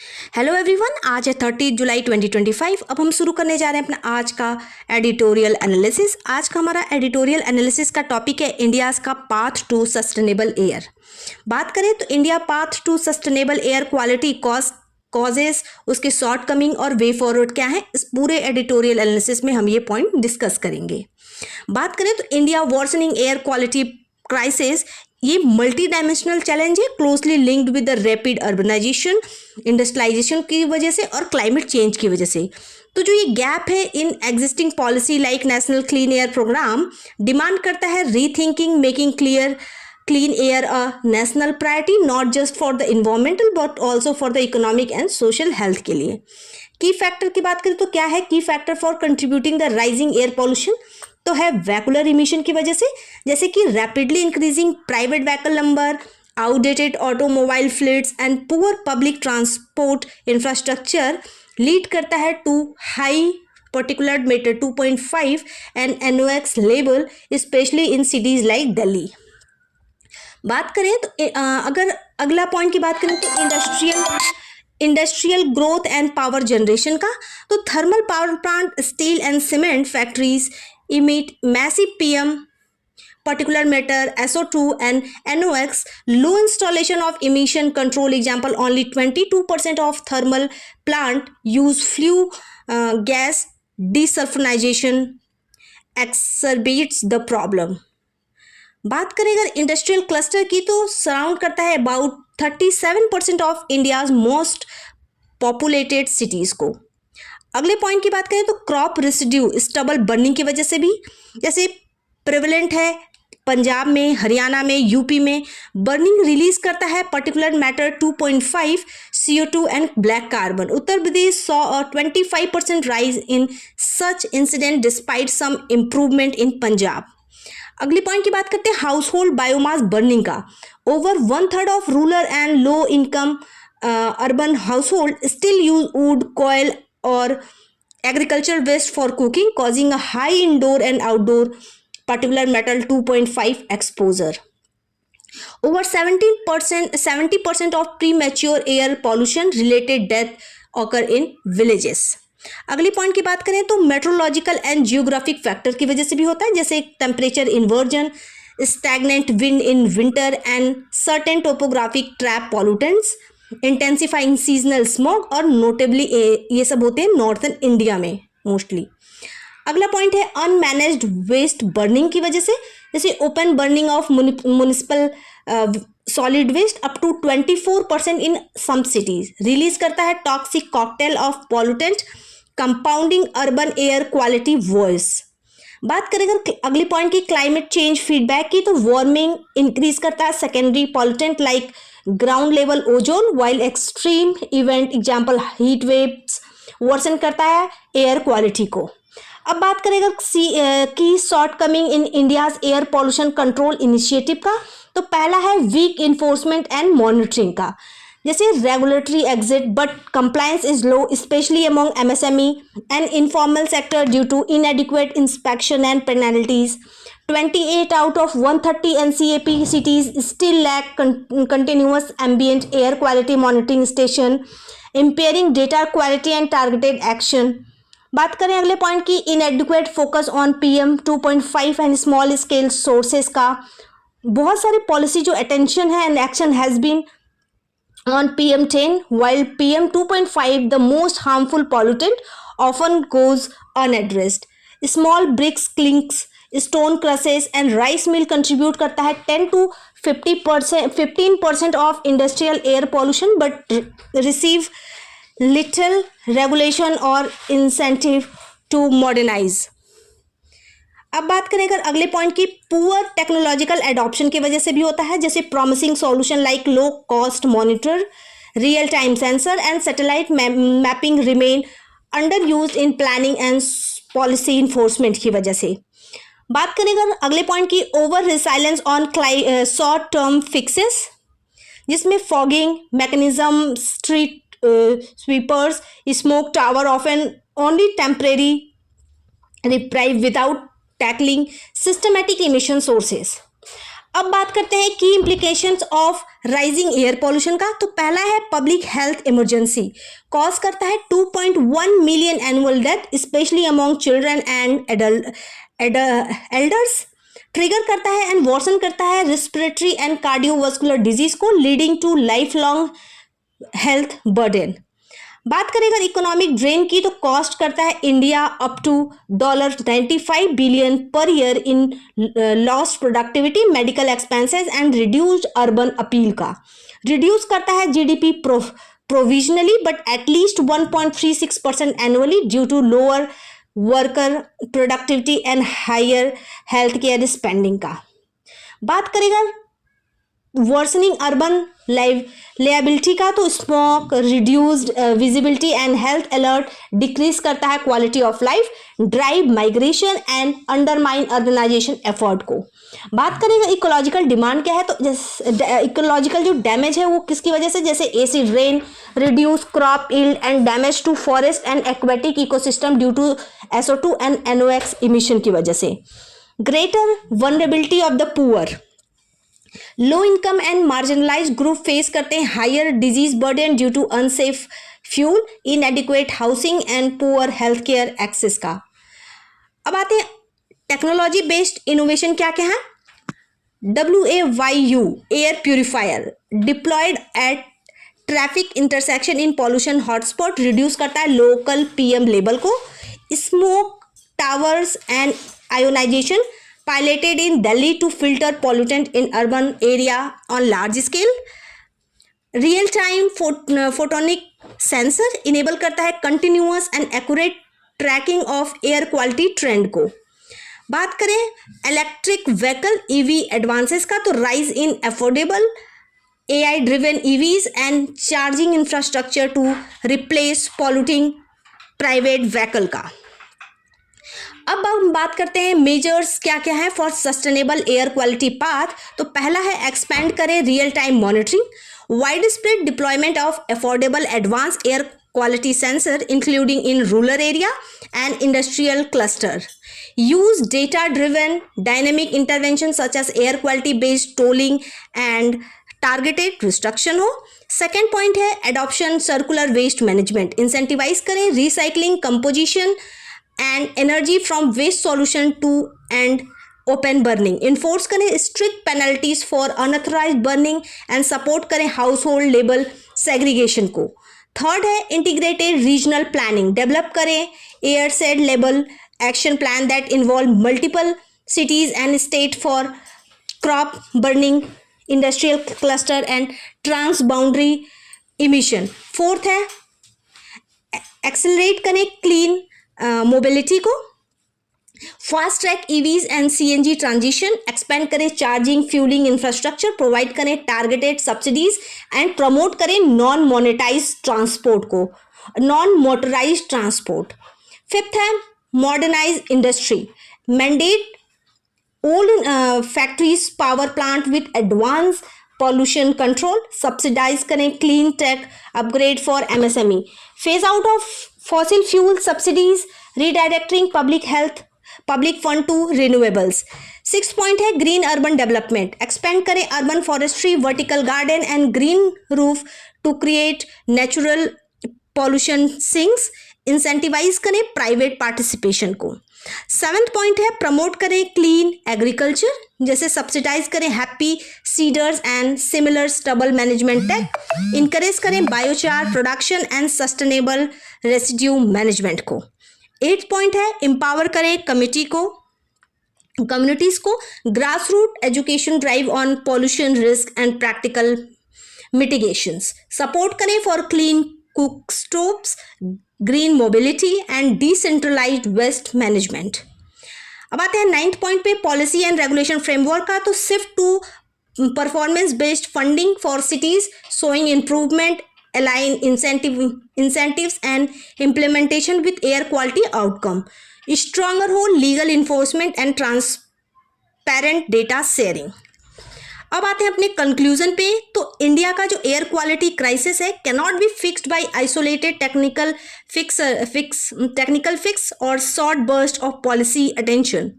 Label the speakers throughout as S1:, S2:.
S1: Hello everyone, आज है 30 जुलाई 2025। अब हम शुरू करने जा रहे हैं अपना आज का एडिटोरियल एनालिसिस। आज का हमारा एडिटोरियल एनालिसिस का टॉपिक है इंडियाज का पाथ टू सस्टेनेबल एयर। बात करें तो India path to sustainable air quality causes, उसके शॉर्ट कमिंग और वे फॉरवर्ड क्या है, इस पूरे एडिटोरियल एनालिसिस में हम ये पॉइंट डिस्कस करेंगे। बात करें तो India worsening air quality crisis, ये मल्टी डायमेंशनल चैलेंज है, closely linked with the rapid urbanisation, industrialisation की वजह से और क्लाइमेट चेंज की वजह से। तो जो ये गैप है in existing policy like national clean air programme demand करता है rethinking, making clean air a national priority, not just for the environmental but also for the economic and social health के लिए। की फैक्टर की बात करें तो क्या है key factor for contributing the rising air pollution, तो है वैकुलर इमिशन की वजह से, जैसे कि rapidly increasing private vehicle number, outdated automobile fleets and poor public transport infrastructure lead करता है to high particular matter 2.5 and NOx level, especially in cities like Delhi. बात करें तो अगर अगला पॉइंट की बात करें तो industrial growth and power generation का, तो thermal power plant, steel and cement factories emit massive PM particulate matter SO2 and NOx. Low installation of emission control example, only 22% of thermal plant use flue gas desulfurization exacerbates the problem. बात करें अगर industrial cluster की, तो surround करता है about 37% of India's most populated cities को। अगले point की बात करें तो क्रॉप रेसिड्यू स्टबल बर्निंग की वजह से भी, जैसे प्रेवलेंट है पंजाब में, हरियाणा में, यूपी में, बर्निंग रिलीज करता है particular matter 2.5 CO2 and black carbon. Uttar Pradesh saw a 25% rise in such incident despite some improvement in Punjab. अगली पॉइंट की बात करते हैं हाउस होल्ड बायोमास बर्निंग का। Over 1/3 of rural and low income urban household still use wood, कोयल or agricultural waste for cooking, causing a high indoor and outdoor particulate matter 2.5 exposure. Over 70% of premature air pollution related death occur in villages. अगली point की बात करें तो meteorological and geographic factor की वजह से भी होता है, जैसे temperature inversion, stagnant wind in winter and certain topographic trap pollutants, intensifying seasonal smog, और नोटेबली ये सब होते हैं नॉर्थन इंडिया में मोस्टली। अगला पॉइंट है अनमैनेज्ड वेस्ट बर्निंग की वजह से, जैसे open burning of municipal solid waste up to 24% in some cities, release करता है toxic cocktail of pollutant, compounding urban air quality woes. बात करें अगर अगली पॉइंट की क्लाइमेट चेंज फीडबैक की, तो वार्मिंग इंक्रीज करता है secondary pollutant like ground level ozone, while extreme event example heat waves worsen करता है एयर क्वालिटी को। अब बात करें अगर की short coming in India's air pollution control initiative का, तो पहला है वीक इन्फोर्समेंट एंड मॉनिटरिंग का, जैसे regulatory exist but compliance is low especially among MSME and informal sector due to inadequate inspection and penalties. 28 out of 130 NCAP cities still lack continuous ambient air quality monitoring station, impairing data quality and targeted action. बात करें अगले point की inadequate focus on PM 2.5 and small scale sources का, बहुत सारी policy जो attention है and action has been on PM 10 while PM 2.5 the most harmful pollutant often goes unaddressed. Small bricks, clinks, stone crosses and rice mill contribute करता है 10 to 15% of industrial air pollution but receive little regulation और incentive to modernise. अब बात करें अगर अगले point की poor technological adoption की वजह से भी होता है, जैसे promising solution like low cost monitor, real time sensor and satellite mapping remain under use in planning and policy enforcement की वजह से। बात करें अगर अगले पॉइंट की over reliance on short term fixes, जिसमें fogging mechanism, street sweepers, smoke tower often only temporary reprieve without tackling systematic emission sources. अब बात करते हैं की implications of rising air pollution का। तो पहला है पब्लिक हेल्थ इमरजेंसी, कॉज करता है 2.1 million annual death especially among children and elders. Trigger करता है एंड वर्सन करता है रेस्पिरेटरी एंड कार्डियोवास्कुलर डिजीज को, leading to life long health burden. बात करें अगर इकोनॉमिक ड्रेन की, तो कॉस्ट करता है India up to $95 billion per year in lost productivity, medical expenses and reduced urban appeal का। रिड्यूस करता है GDP provisionally but at least 1.36% annually due to lower worker productivity and higher health care spending का। बात करेगा worsening urban liveability का, तो smoke, reduced visibility and health alert decrease करता है quality of life, drive migration and undermine urbanisation effort को। बात करेंगे इकोलॉजिकल डिमांड क्या है, तो इकोलॉजिकल जो डैमेज है वो किसकी वजह से, जैसे acid rain, reduce crop yield and damage to forest and aquatic ecosystem due to SO2 and NOx emission की वजह से। Greater vulnerability of the poor, low income and marginalised group face करते हैं higher disease burden due to unsafe fuel, inadequate housing and poor health care access का। अब आते हैं technology based innovation क्या क्या है। WAYU air purifier diploid eight traffic intersection इन pollution hotspot, reduce करता है लोकल PM लेवल को। Smoke towers and ionization piloted in Delhi to filter pollutant in urban area on large scale. Real time photonic sensor enable करता है continuous and accurate tracking of air quality trend को। बात करें electric vehicle EV advances का, तो rise in affordable AI driven EVs and charging infrastructure to replace polluting private vehicle का। अब हम बात करते हैं मेजर्स क्या क्या है for sustainable air quality path. तो पहला है एक्सपैंड करें real time monitoring, wide spread deployment of affordable advance air quality sensor including in rural area and industrial cluster, use data driven dynamic intervention such as air quality based tolling and targeted restriction हो। Second point है adoption circular waste management, incentivize करें recycling, composition and energy from waste solution to and open burning, enforce करें strict penalties for unauthorized burning and support करें household label segregation को। Third है integrated regional planning, develop करें airside level action plan that involve multiple cities and state for crop burning, industrial cluster and transboundary emission। Fourth है accelerate करें clean mobility को, fast track EVs and CNG transition, expand करें charging fueling infrastructure, provide करें targeted subsidies and promote करें non monetize transport को, non motorize transport. Fifth है modernize industry, mandate old factories power plant with advance pollution control, subsidize करें clean tech upgrade for MSME, phase out of fossil fuel subsidies, redirecting public fund to renewables। Six point है green urban development, expand करें urban forestry, vertical garden and green roof to create natural pollution sinks, incentivize करें private participation को। Seventh point है promote करें clean agriculture, जैसे subsidize करें happy seeders and similar stubble management tech, encourage करें biochar production and sustainable residue management को। Eight point है empower करें कम्युनिटीज को, grass root education drive on pollution risk and practical mitigations, support करें for clean cook stoves, green mobility and decentralised waste management. अब आते हैं ninth point पे policy and regulation framework का, तो shift to performance based funding for cities, showing improvement, align incentives and implementation with air quality outcome, stronger हो legal enforcement and transparent data sharing। अब आते हैं अपने कंक्लूजन पे। तो इंडिया का जो एयर क्वालिटी क्राइसिस है cannot be fixed by isolated technical fix और short burst of policy attention.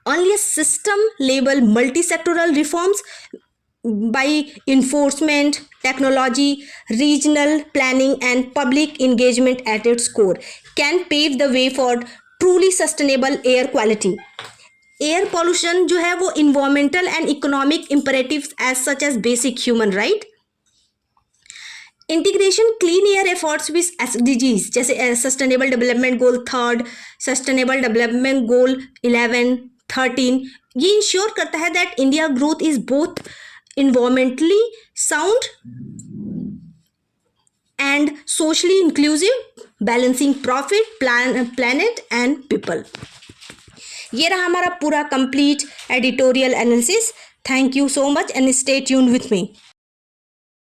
S1: Only a system level multi-sectoral reforms by enforcement, technology, regional planning, and public engagement at its core can pave the way for truly sustainable air quality. Air pollution जो है वो environmental and economic imperatives as such as basic human right. Integration clean air efforts with SDGs जैसे sustainable development goal 3, sustainable development goal 11, 13 ये ensure करता है that India growth is both environmentally sound and socially inclusive, balancing profit, planet and people. ये रहा हमारा पूरा complete editorial analysis. Thank you so much and stay tuned with me.